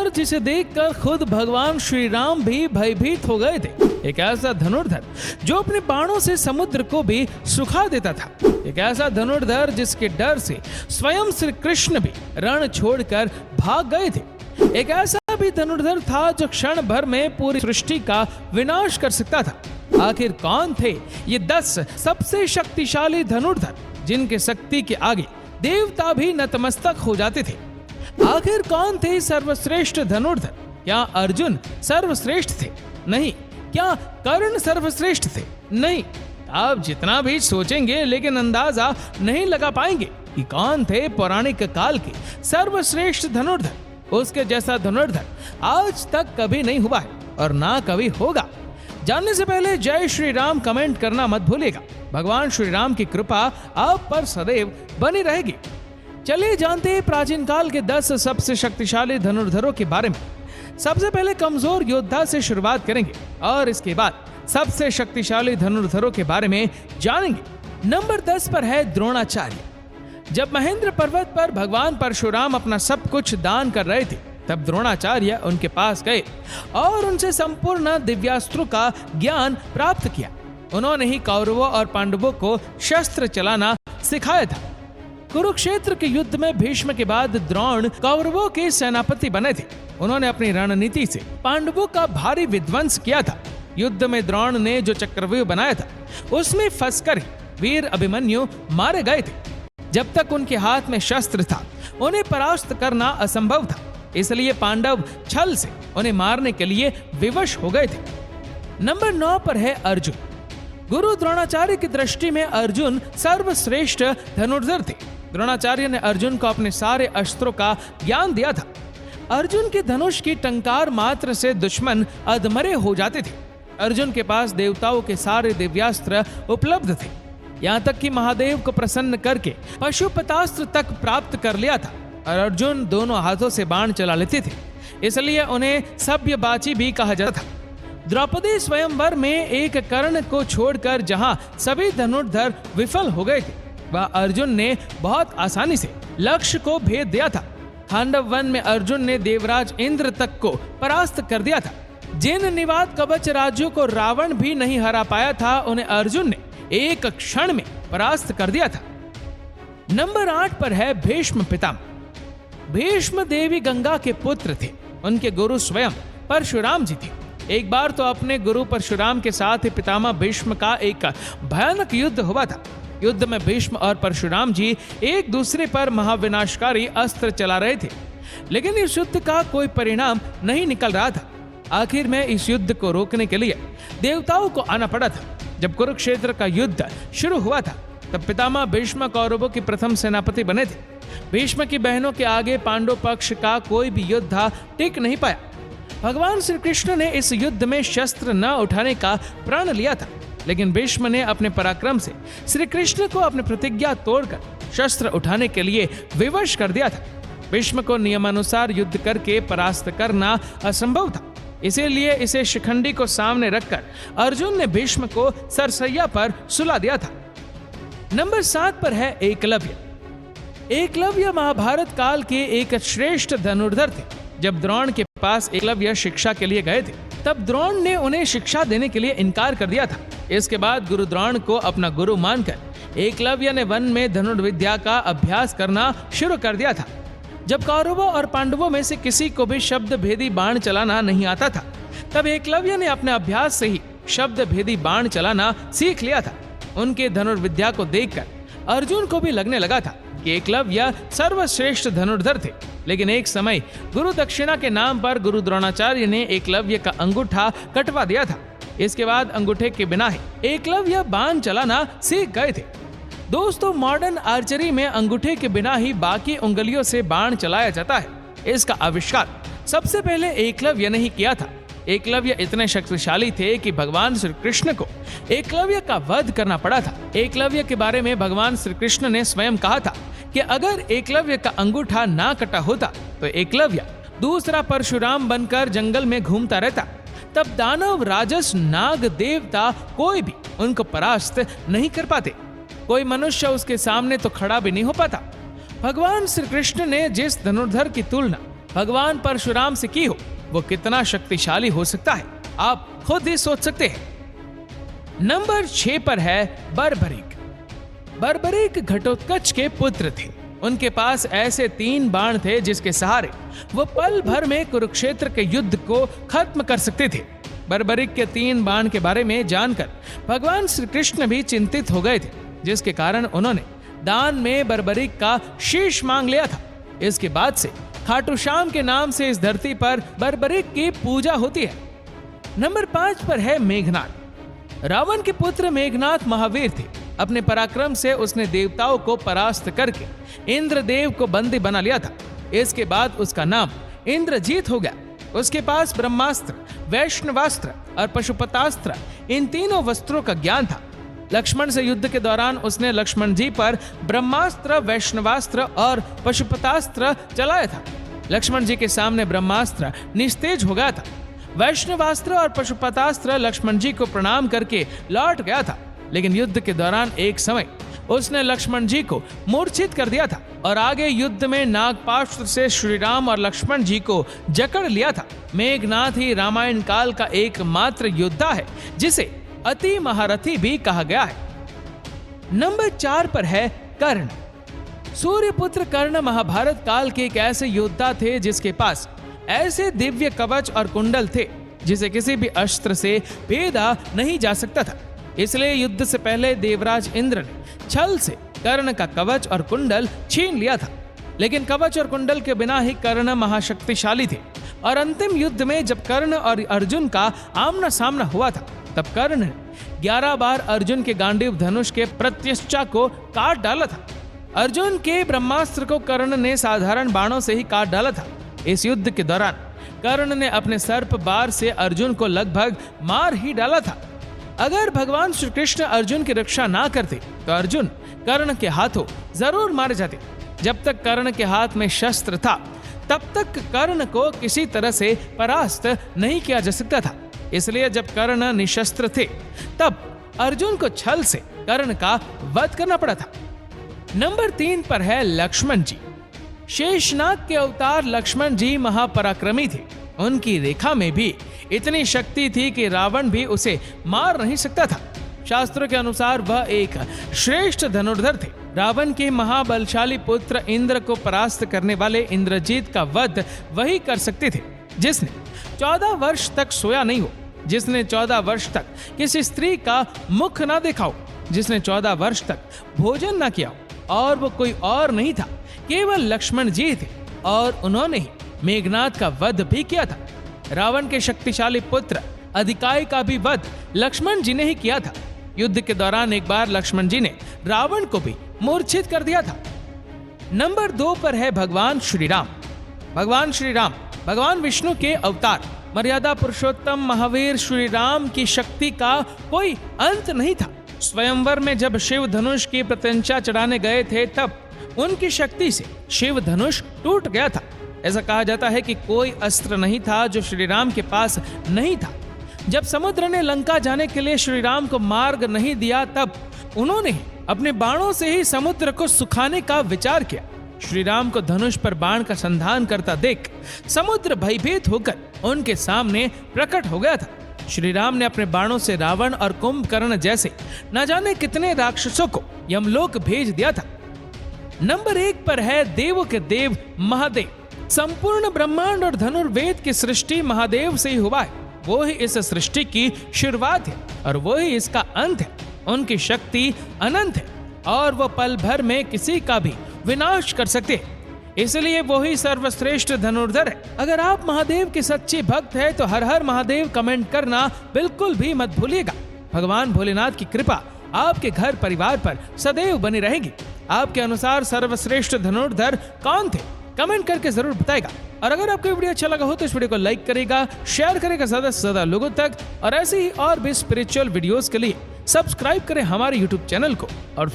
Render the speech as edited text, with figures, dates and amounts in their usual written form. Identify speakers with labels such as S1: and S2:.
S1: जिसे देखकर खुद भगवान श्री राम भी भयभीत हो गए थे। एक ऐसा धनुर्धर जो अपने बाणों से समुद्र को भी सुखा देता था। एक ऐसा धनुर्धर जिसके डर से स्वयं श्री कृष्ण भी रण छोड़कर भाग गए थे। एक ऐसा भी धनुर्धर था जो क्षण भर में पूरी सृष्टि का विनाश कर सकता था। आखिर कौन थे ये 10 सबसे शक्तिशाली धनुर्धर जिनके शक्ति के आगे देवता भी नतमस्तक हो जाते थे? आखिर कौन थे सर्वश्रेष्ठ धनुर्धर? क्या अर्जुन सर्वश्रेष्ठ थे? नहीं। क्या कर्ण सर्वश्रेष्ठ थे? नहीं। आप जितना भी सोचेंगे लेकिन अंदाजा नहीं लगा पाएंगे कि कौन थे पौराणिक काल के सर्वश्रेष्ठ धनुर्धर। उसके जैसा धनुर्धर आज तक कभी नहीं हुआ है और ना कभी होगा। जानने से पहले जय श्री राम कमेंट करना मत भूलिएगा। भगवान श्री राम की कृपा आप पर सदैव बनी रहेगी। चलिए जानते हैं प्राचीन काल के 10 सबसे शक्तिशाली धनुर्धरों के बारे में। सबसे पहले कमजोर योद्धा से शुरुआत करेंगे और इसके बाद सबसे शक्तिशाली धनुर्धरों के बारे में जानेंगे। नंबर 10 पर है द्रोणाचार्य। जब महेंद्र पर्वत पर भगवान परशुराम अपना सब कुछ दान कर रहे थे, तब द्रोणाचार्य उनके पास गए और उनसे संपूर्ण दिव्यास्त्रों का ज्ञान प्राप्त किया। उन्होंने ही कौरवों और पांडवों को शस्त्र चलाना सिखाया था। कुरुक्षेत्र के युद्ध में भीष्म के बाद द्रोण कौरवों के सेनापति बने थे। उन्होंने अपनी रणनीति से पांडवों का भारी विध्वंस किया था। युद्ध में द्रोण ने जो चक्रव्यूह बनाया था उसमें फंसकर ही वीर अभिमन्यु मारे गए थे। जब तक उनके हाथ में शस्त्र था उन्हें परास्त करना असंभव था, इसलिए पांडव छल से उन्हें मारने के लिए विवश हो गए थे। नंबर 9 पर है अर्जुन। गुरु द्रोणाचार्य की दृष्टि में अर्जुन सर्वश्रेष्ठ धनुर्धर थे। द्रोणाचार्य ने अर्जुन को अपने सारे अस्त्रों का ज्ञान दिया था। अर्जुन के धनुष की टंकार मात्र से दुश्मन अधमरे हो जाते थे। अर्जुन के पास देवताओं के सारे दिव्यास्त्र उपलब्ध थे, यहाँ तक कि महादेव को प्रसन्न करके पशुपतास्त्र तक प्राप्त कर लिया था। और अर्जुन दोनों हाथों से बाण चला लेते थे, इसलिए उन्हें सभ्यबाची भी कहा जाता था। द्रौपदी स्वयंवर में एक कर्ण को छोड़कर जहां सभी धनुर्धर विफल हो गए थे, वह अर्जुन ने बहुत आसानी से लक्ष्य को भेद दिया था। खांडव वन में अर्जुन ने देवराज इंद्र तक को परास्त कर दिया था। जिन निवात कवच राज्यों को रावण भी नहीं हरा पाया था, उन्हें अर्जुन ने एक क्षण में परास्त कर दिया था। नंबर 8 पर है भीष्म पितामह। भीष्म देवी गंगा के पुत्र थे। उनके गुरु स्वयं परशुराम जी थे। एक बार तो अपने गुरु परशुराम के साथ पितामह भीष्म का एक भयानक युद्ध हुआ था। युद्ध में भीष्म और परशुराम जी एक दूसरे पर महाविनाशकारी अस्त्र चला रहे थे, लेकिन इस युद्ध का कोई परिणाम नहीं निकल रहा था। आखिर में इस युद्ध को रोकने के लिए देवताओं को आना पड़ा था। जब कुरुक्षेत्र का युद्ध शुरू हुआ था, तब पितामह भीष्म कौरवों के प्रथम सेनापति बने थे। भीष्म की बहनों के आगे पांडव पक्ष का कोई भी योद्धा टिक नहीं पाया। भगवान श्री कृष्ण ने इस युद्ध में शस्त्र न उठाने का प्रण लिया था, लेकिन भीष्म ने अपने पराक्रम से श्री कृष्ण को अपनी प्रतिज्ञा तोड़कर शस्त्र उठाने के लिए विवश कर दिया था। भीष्म को नियमानुसार युद्ध करके परास्त करना असंभव था, इसीलिए इसे शिखंडी को सामने रखकर अर्जुन ने भीष्म को सरसैया पर सुला दिया था। नंबर 7 पर है एकलव्य। एकलव्य महाभारत काल के एक श्रेष्ठ धनुर्धर थे। जब द्रोण के पास एकलव्य शिक्षा के लिए गए थे, तब द्रोण ने उन्हें शिक्षा देने के लिए इनकार कर दिया था। इसके बाद गुरु द्रोण को अपना गुरु मानकर एकलव्य ने वन में धनुर्विद्या का अभ्यास करना शुरू कर दिया था। जब कौरवों और पांडवों में से किसी को भी शब्द भेदी बाण चलाना नहीं आता था, तब एकलव्य ने अपने अभ्यास से ही शब्द भेदी बाण चलाना सीख लिया था। उनके धनुर्विद्या को देखकर अर्जुन को भी लगने लगा था कि एकलव्य सर्वश्रेष्ठ धनुर्धर थे। लेकिन एक समय गुरु दक्षिणा के नाम पर गुरु द्रोणाचार्य ने एकलव्य का अंगूठा कटवा दिया था। इसके बाद अंगूठे के बिना ही एकलव्य बाण चलाना सीख गए थे। दोस्तों, मॉडर्न आर्चरी में अंगूठे के बिना ही बाकी उंगलियों से बाण चलाया जाता है। इसका आविष्कार सबसे पहले एकलव्य ने ही किया था। एकलव्य इतने शक्तिशाली थे कि भगवान श्री कृष्ण को एकलव्य का वध करना पड़ा था। एकलव्य के बारे में भगवान श्री कृष्ण ने स्वयं कहा था कि अगर एकलव्य का अंगूठा ना कटा होता तो एकलव्य दूसरा परशुराम बनकर जंगल में घूमता रहता। तब दानव, राजस, नाग, देवता कोई भी उनको परास्त नहीं कर पाते। कोई मनुष्य उसके सामने तो खड़ा भी नहीं हो पाता। भगवान श्री कृष्ण ने जिस धनुर्धर की तुलना भगवान परशुराम से की हो, वो कितना शक्तिशाली हो सकता है, आप खुद ही सोच सकते हैं। नंबर 6 पर है बर्बरीक। बर्बरीक घटोत्कच के पुत्र थे। उनके पास ऐसे 3 बाण थे जिसके सहारे वो पल भर में कुरुक्षेत्र के युद्ध को खत्म कर सकते थे। बर्बरीक के 3 बाण के बारे में जानकर भगवान श्री कृष्ण भी चिंतित हो गए थे, जिसके कारण उन्होंने दान में बर्बरीक का शीश मांग लिया था। इसके बाद से खाटू श्याम के नाम से इस धरती पर बर्बरीक की पूजा होती है। नंबर 5 पर है मेघनाद। रावण के पुत्र मेघनाद महावीर थे। अपने पराक्रम से उसने देवताओं को परास्त करके इंद्रदेव को बंदी बना लिया था। इसके बाद उसका नाम इंद्रजीत हो गया। उसके पास ब्रह्मास्त्र, वैष्णवास्त्र और पशुपतास्त्र, इन तीनों वस्त्रों का ज्ञान था। लक्ष्मण से युद्ध के दौरान उसने लक्ष्मण जी पर ब्रह्मास्त्र, वैष्णवास्त्र और पशुपतास्त्र चलाया था। लक्ष्मण जी के सामने ब्रह्मास्त्र निस्तेज हो गया था। वैष्णवास्त्र और पशुपतास्त्र लक्ष्मण जी को प्रणाम करके लौट गया था, लेकिन युद्ध के दौरान एक समय उसने लक्ष्मण जी को मूर्छित कर दिया था और आगे युद्ध में नागपाश से श्री राम और लक्ष्मण जी को जकड़ लिया था। मेघनाद ही रामायण काल का एकमात्र योद्धा है जिसे अति महारथी भी कहा गया है। नंबर 4 पर है कर्ण। सूर्यपुत्र कर्ण महाभारत काल के एक ऐसे योद्धा थे जिसके पास ऐसे दिव्य कवच और कुंडल थे जिसे किसी भी अस्त्र से भेदा नहीं जा सकता था। इसलिए युद्ध से पहले देवराज इंद्र ने छल से कर्ण का कवच और कुंडल छीन लिया था। लेकिन कवच और कुंडल के बिना ही कर्ण महाशक्तिशाली थे और अंतिम युद्ध में जब कर्ण और अर्जुन का आमना सामना हुआ था, तब कर्ण ने 11 बार अर्जुन के गांडीव धनुष के प्रत्यष्चा को काट डाला था। अर्जुन के ब्रह्मास्त्र को कर्ण ने साधारण बाणों से ही काट डाला था। इस युद्ध के दौरान कर्ण ने अपने सर्प बार से अर्जुन को लगभग मार ही डाला था। अगर भगवान श्री कृष्ण अर्जुन की रक्षा ना करते तो अर्जुन कर्ण के हाथों जरूर मारे जाते। जब तक कर्ण के हाथ में शस्त्र था तब तक कर्ण को किसी तरह से परास्त नहीं किया जा सकता था। इसलिए जब कर्ण निशस्त्र थे तब अर्जुन को छल से कर्ण का वध करना पड़ा था। नंबर 3 पर है लक्ष्मण जी। शेषनाग के अवतार लक्ष्मण जी महापराक्रमी थे। उनकी रेखा में भी इतनी शक्ति थी कि रावण भी उसे मार नहीं सकता था। शास्त्रों के अनुसार वह एक श्रेष्ठ धनुर्धर थे। रावण के महाबलशाली पुत्र इंद्र को परास्त करने वाले इंद्रजीत का वध वही कर सकते थे जिसने 14 वर्ष तक सोया नहीं हो, जिसने 14 वर्ष तक किसी स्त्री का मुख ना देखा हो, जिसने 14 वर्ष तक भोजन ना किया हो, और वो कोई और नहीं था, केवल लक्ष्मण जी थे। और उन्होंने ही मेघनाद का वध भी किया था। रावण के शक्तिशाली पुत्र अधिकाई का भी वध लक्ष्मण जी ने ही किया था। युद्ध के दौरान एक बार लक्ष्मण जी ने रावण को भी मूर्छित कर दिया था। नंबर 2 पर है भगवान श्री राम। भगवान श्री राम भगवान विष्णु के अवतार, मर्यादा पुरुषोत्तम महावीर श्री राम की शक्ति का कोई अंत नहीं था। स्वयंवर में जब शिव धनुष की प्रत्यंचा चढ़ाने गए थे तब उनकी शक्ति से शिव धनुष टूट गया था। ऐसा कहा जाता है कि कोई अस्त्र नहीं था जो श्री राम के पास नहीं था। जब समुद्र ने लंका जाने के लिए श्री राम को मार्ग नहीं दिया तब उन्होंने अपने बाणों से ही समुद्र को सुखाने का विचार किया। श्री राम को धनुष पर बाण का संधान करता देख समुद्र भयभीत होकर उनके सामने प्रकट हो गया था। श्री राम ने अपने बाणों से रावण और कुंभकर्ण जैसे न जाने कितने राक्षसों को यमलोक भेज दिया था। नंबर 1 पर है देवों के देव महादेव। संपूर्ण ब्रह्मांड और धनुर्वेद की सृष्टि महादेव से ही हुआ है। वो ही इस सृष्टि की शुरुआत है और वो ही इसका अंत है। उनकी शक्ति अनंत है और वो पल भर में किसी का भी विनाश कर सकते हैं। इसलिए वो ही सर्वश्रेष्ठ धनुर्धर है। अगर आप महादेव के सच्चे भक्त हैं तो हर हर महादेव कमेंट करना बिल्कुल भी मत भूलिएगा। भगवान भोलेनाथ की कृपा आपके घर परिवार पर सदैव बनी रहेगी। आपके अनुसार सर्वश्रेष्ठ धनुर्धर कौन थे? कमेंट करके जरूर बताएगा। और अगर आपको वीडियो अच्छा लगा हो तो इस वीडियो को लाइक करेगा, शेयर करेगा ज्यादा से ज्यादा लोगों तक, और ऐसे ही और भी स्पिरिचुअल वीडियोस के लिए सब्सक्राइब करें हमारे यूट्यूब चैनल को और